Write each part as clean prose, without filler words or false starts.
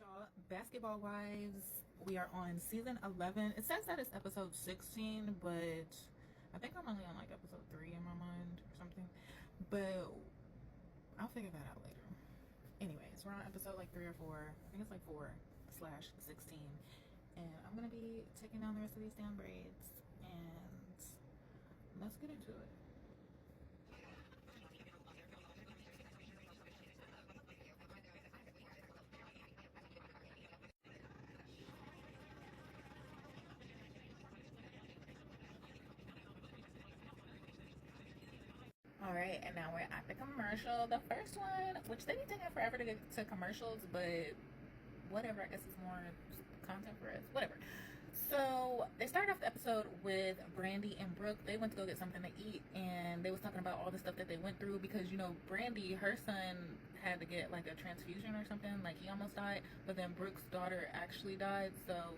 y'all, Basketball Wives. We are on season 11. It says that it's episode 16, but I think I'm only on like episode 3 in my mind or something. But I'll figure that out later. Anyways, we're on episode like 3 or 4. I think it's like 4/16. And I'm gonna be taking down the rest of these damn braids. And let's get into it. All right, and now we're at the commercial. The first one, which they be taking forever to get to commercials, but whatever. I guess it's more content for us. Whatever. So they started off the episode with Brandy and Brooke. They went to go get something to eat, and they was talking about all the stuff that they went through because Brandy, her son had to get like a transfusion or something. Like he almost died, but then Brooke's daughter actually died. So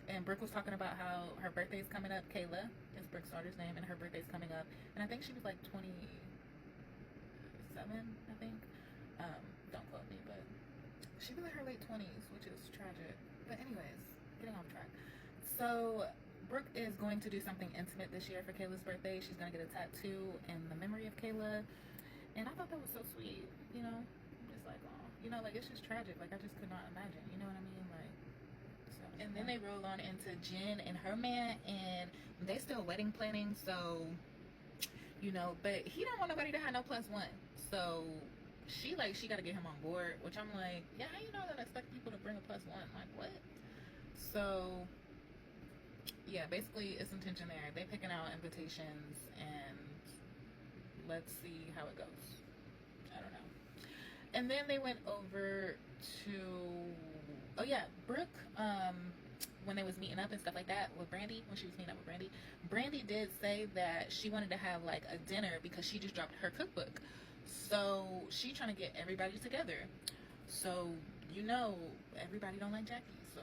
and Brooke was talking about how her birthday's coming up. Kayla is Brooke's daughter's name, and her birthday's coming up. And I think she was like 27, I think. Don't quote me, but she was in her late 20s, which is tragic. But anyways, getting off track. So Brooke is going to do something intimate this year for Kayla's birthday. She's going to get a tattoo in the memory of Kayla. And I thought that was so sweet, Just like, oh, like it's just tragic. Like I just could not imagine, you know what I mean? Like, so, and then they roll on into Jen and her man, and they still wedding planning. So, but he don't want nobody to have no +1. So she got to get him on board, which I'm like, yeah, how you know that I expect people to bring a +1? Like what? So yeah, basically it's intention there. They picking out invitations, and let's see how it goes. I don't know. And then they went over to, oh yeah, Brooke, when they was meeting up and stuff like that with Brandy, when she was meeting up with Brandy did say that she wanted to have like a dinner because she just dropped her cookbook. So she trying to get everybody together. So everybody don't like Jackie. So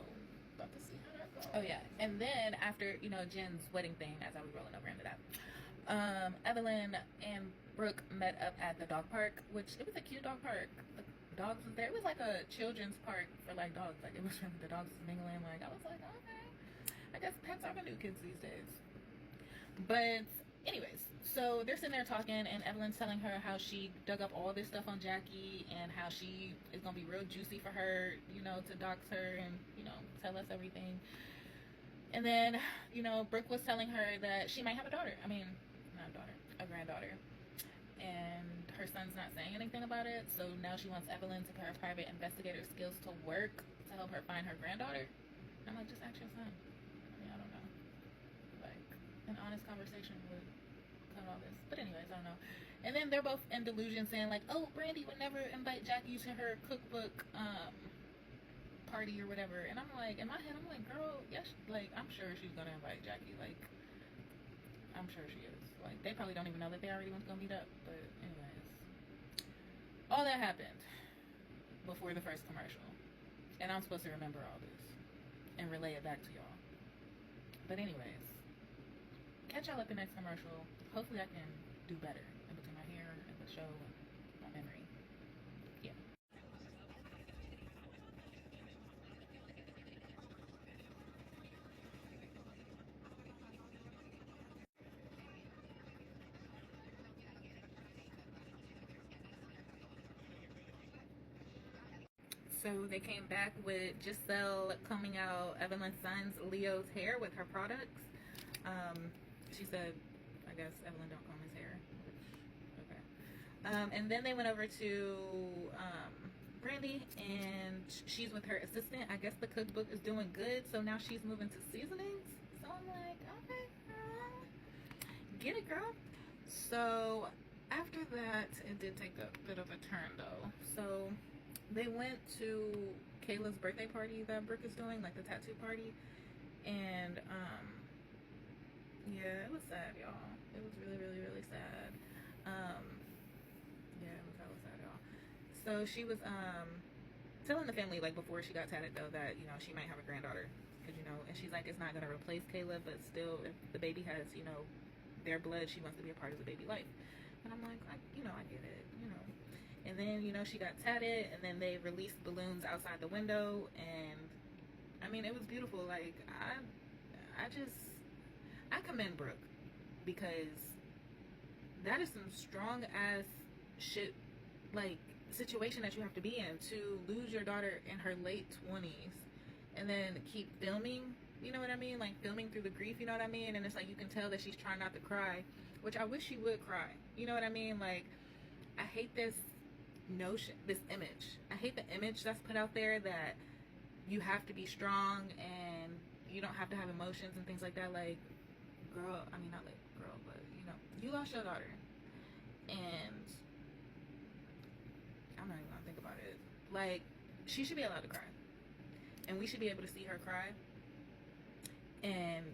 about to see how that goes. Oh yeah, and then after Jen's wedding thing, as I was rolling over into that, Evelyn and Brooke met up at the dog park, which it was a cute dog park. The dogs was there. It was like a children's park for like dogs. Like it was really, the dogs was mingling. Like I was like, okay, I guess pets are the new kids these days. But anyways, so they're sitting there talking, and Evelyn's telling her how she dug up all this stuff on Jackie and how she is gonna be real juicy for her, to dox her and tell us everything. And then Brooke was telling her that she might have a daughter. I mean, not a daughter, a granddaughter. And her son's not saying anything about it, so now she wants Evelyn to put her private investigator skills to work to help her find her granddaughter. And I'm like, just ask your son. I mean, I don't know. Like, an honest conversation would cut all this. But anyways, I don't know. And then they're both in delusion saying like, oh, Brandy would never invite Jackie to her cookbook party or whatever. And I'm like, in my head, I'm like, girl, yes, like I'm sure she's gonna invite Jackie. Like I'm sure she is. Like they probably don't even know that they already went to go meet up. But anyways, all that happened before the first commercial, and I'm supposed to remember all this and relay it back to y'all. But anyways, catch y'all at the next commercial. Hopefully I can do better in between my hair and the show and my memory. Yeah. So they came back with Giselle combing out Evelyn's son's Leo's hair with her products. She said, I guess Evelyn don't comb his hair. Okay. And then they went over to Brandy, and she's with her assistant. I guess the cookbook is doing good, so now she's moving to seasonings. So I'm like, okay, girl. Get it, girl. So after that, it did take a bit of a turn though. So they went to Kayla's birthday party that Brooke is doing, like the tattoo party. And yeah, it was sad, y'all. It was really, really, really sad. Yeah, it was hella sad, y'all. So she was telling the family, like before she got tatted though, that she might have a granddaughter, because and she's like, it's not gonna replace Kayla, but still, if the baby has their blood, she wants to be a part of the baby life. And I'm like, I get it, And then, you know, she got tatted, and then they released balloons outside the window, and I mean, it was beautiful. Like, I commend Brook, because that is some strong ass shit, like, situation that you have to be in to lose your daughter in her late 20s and then keep filming, you know what I mean? Like, filming through the grief, you know what I mean? And it's like, you can tell that she's trying not to cry, which I wish she would cry, you know what I mean? Like, I hate this notion, this image. I hate the image that's put out there that you have to be strong and you don't have to have emotions and things like that. Like, girl, I mean, not like girl, but, you know, you lost your daughter, and I'm not even gonna think about it. Like, she should be allowed to cry, and we should be able to see her cry. And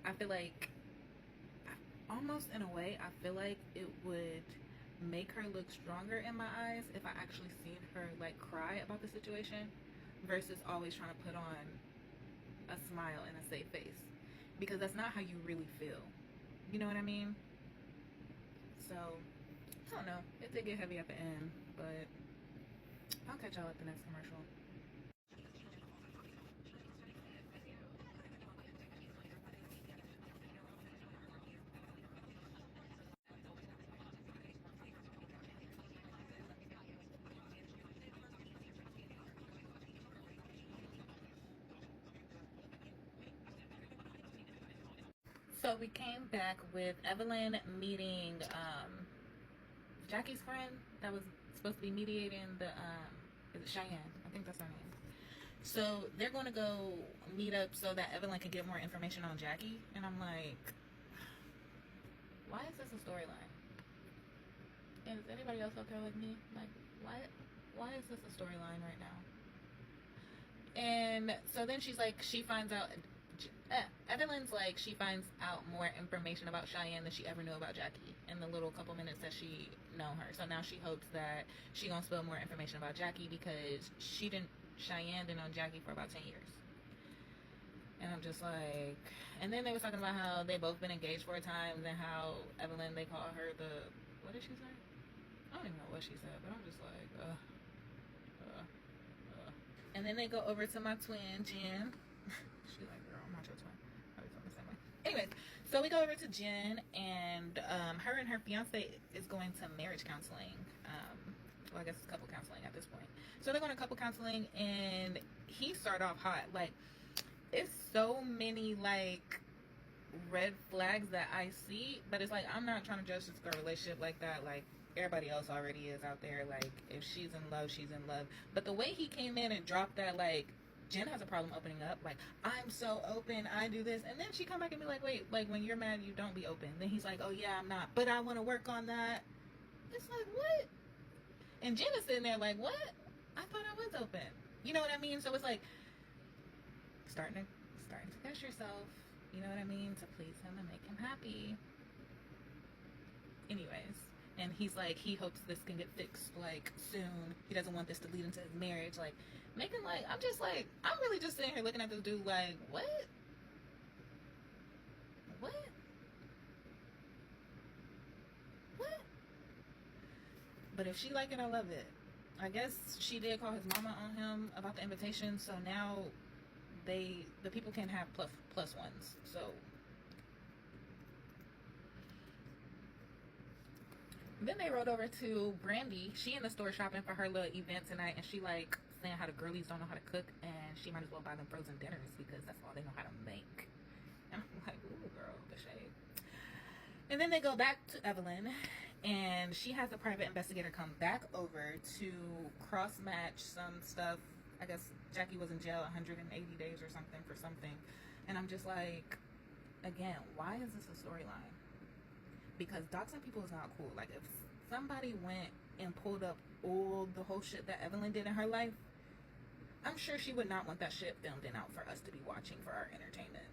I feel like, almost in a way, I feel like it would make her look stronger in my eyes if I actually seen her, like, cry about the situation, versus always trying to put on a smile and a safe face, because that's not how you really feel, you know what I mean? So I don't know, it did get heavy at the end, but I'll catch y'all at the next commercial. So we came back with Evelyn meeting Jackie's friend that was supposed to be mediating the is it Cheyenne? I think that's her name. So they're going to go meet up so that Evelyn can get more information on Jackie. And I'm like, why is this a storyline? Is anybody else out there like me? Like, why is this a storyline right now? And so then she's like, she finds out, Evelyn's like, she finds out more information about Cheyenne than she ever knew about Jackie in the little couple minutes that she know her. So now she hopes that she gonna spill more information about Jackie, because Cheyenne didn't know Jackie for about 10 years. And I'm just like, and then they was talking about how they both been engaged for a time, and how Evelyn, they call her the, what did she say? I don't even know what she said, but I'm just like, And then they go over to my twin, Jen. She's like, girl, I'm not your twin. I was on the same way. Anyways, so we go over to Jen, and her and her fiance is going to marriage counseling. Well, I guess it's couple counseling at this point. So they're going to couple counseling, and he started off hot. Like, it's so many, like, red flags that I see, but it's like, I'm not trying to judge this girl relationship like that. Like, everybody else already is out there. Like, if she's in love, she's in love. But the way he came in and dropped that, like, Jen has a problem opening up. Like, I'm so open, I do this. And then she come back and be like, wait, like, when you're mad, you don't be open. Then he's like, oh yeah, I'm not, but I want to work on that. It's like, what? And Jen is sitting there like, what? I thought I was open. You know what I mean? So it's like, starting to push yourself, you know what I mean, to please him and make him happy. Anyways, and he's like, he hopes this can get fixed, like, soon. He doesn't want this to lead into his marriage. Like, making, like, I'm just like, I'm really just sitting here looking at this dude like, what? What? What? But if she like it, I love it. I guess she did call his mama on him about the invitation, so now the people can have plus ones. So then they rode over to Brandy. She in the store shopping for her little event tonight, and she like saying how the girlies don't know how to cook, and she might as well buy them frozen dinners because that's all they know how to make. And I'm like, ooh, girl, the shade. And then they go back to Evelyn, and she has a private investigator come back over to cross-match some stuff. I guess Jackie was in jail 180 days or something for something. And I'm just like, again, why is this a storyline? Because doxing people is not cool. Like, if somebody went and pulled up all the whole shit that Evelyn did in her life, I'm sure she would not want that shit filmed and out for us to be watching for our entertainment.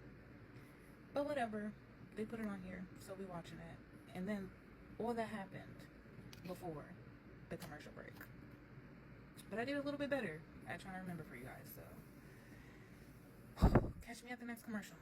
But whatever. They put it on here, so we watching it. And then all that happened before the commercial break. But I did a little bit better at trying to remember for you guys, so catch me at the next commercial.